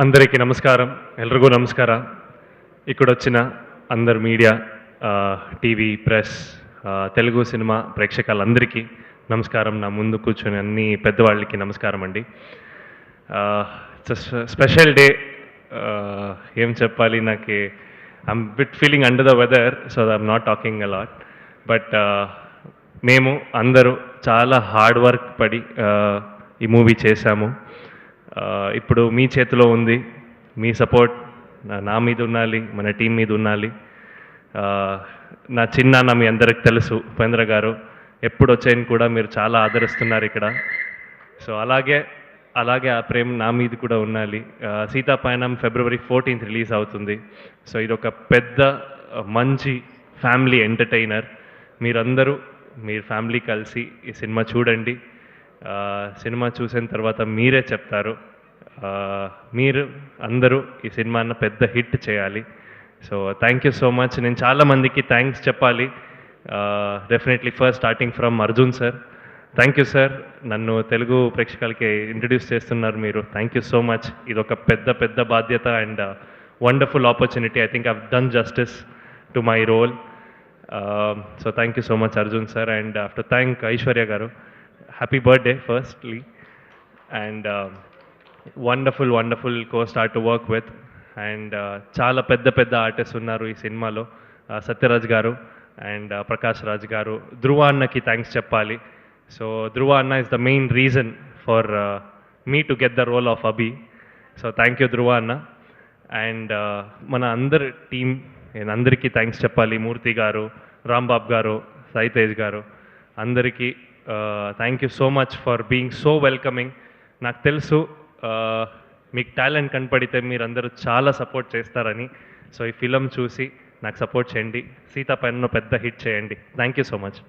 అందరికీ నమస్కారం. ఎల్లరిಗೂ నమస్ಕಾರ. ఇక్కడొచ్చిన అందరు media, TV, press, Telugu cinema ప్రేక్షకులందరికీ నమస్కారం. నా ముందు కూర్చొని అన్ని పెద్దవాళ్ళకి నమస్కారం అండి. It's special day. ఏం చెప్పాలి, నాకు I'm bit feeling under the weather, so I'm not talking a lot. But మేము అందరూ చాలా హార్డ్ వర్క్ పడి ఈ మూవీ చేశాము. ఇప్పుడు మీ చేతిలో ఉంది. మీ సపోర్ట్ నా మీద ఉండాలి, మన టీం మీద ఉండాలి. నా చిన్నాన్న మీ అందరికి తెలుసు, ఉపేంద్ర గారు. ఎప్పుడు వచ్చాయని కూడా మీరు చాలా ఆదరిస్తున్నారు ఇక్కడ. సో అలాగే ఆ ప్రేమ నా మీద కూడా ఉండాలి. సీతాపయనం February 14th రిలీజ్ అవుతుంది. సో ఇదొక పెద్ద మంచి ఫ్యామిలీ ఎంటర్టైనర్. మీరందరూ మీరు ఫ్యామిలీ కలిసి ఈ సినిమా చూడండి. సినిమా చూసిన తర్వాత మీరే చెప్తారు. మీరు అందరూ ఈ సినిమాను పెద్ద హిట్ చేయాలి. So thank you so much. నేను చాలామందికి థ్యాంక్స్ చెప్పాలి. Definitely first starting from Arjun sir. Thank you sir, నన్ను తెలుగు ప్రేక్షకులకి ఇంట్రడ్యూస్ చేస్తున్నారు మీరు. థ్యాంక్ యూ సో మచ్. ఇది ఒక పెద్ద బాధ్యత and wonderful opportunity. I think I've done justice to my role. So thank you so much Arjun sir. And to thank Aishwarya గారు. Happy birthday firstly. And wonderful co-star to work with. And చాలా పెద్ద artist ఉన్నారు ఈ సినిమాలో. సత్యరాజ్ గారు and Prakash Raj గారు. ధ్రువ అన్నకి thanks చెప్పాలి. So Dhruva anna is the main reason for me to get the role of Abhi. So thank you Dhruva anna. And మన అందరి టీం, నేను అందరికీ థ్యాంక్స్ చెప్పాలి. మూర్తి గారు, రాంబాబు గారు, సాయి తేజ్ గారు, అందరికీ thank you so much for being so welcoming. నాకు తెలుసు మీకు టాలెంట్ కనపడితే మీరందరూ చాలా సపోర్ట్ చేస్తారని. సో ఈ ఫిలం చూసి నాకు సపోర్ట్ చేయండి. సీతాపయనంలో పెద్ద హిట్ చేయండి. Thank you so much.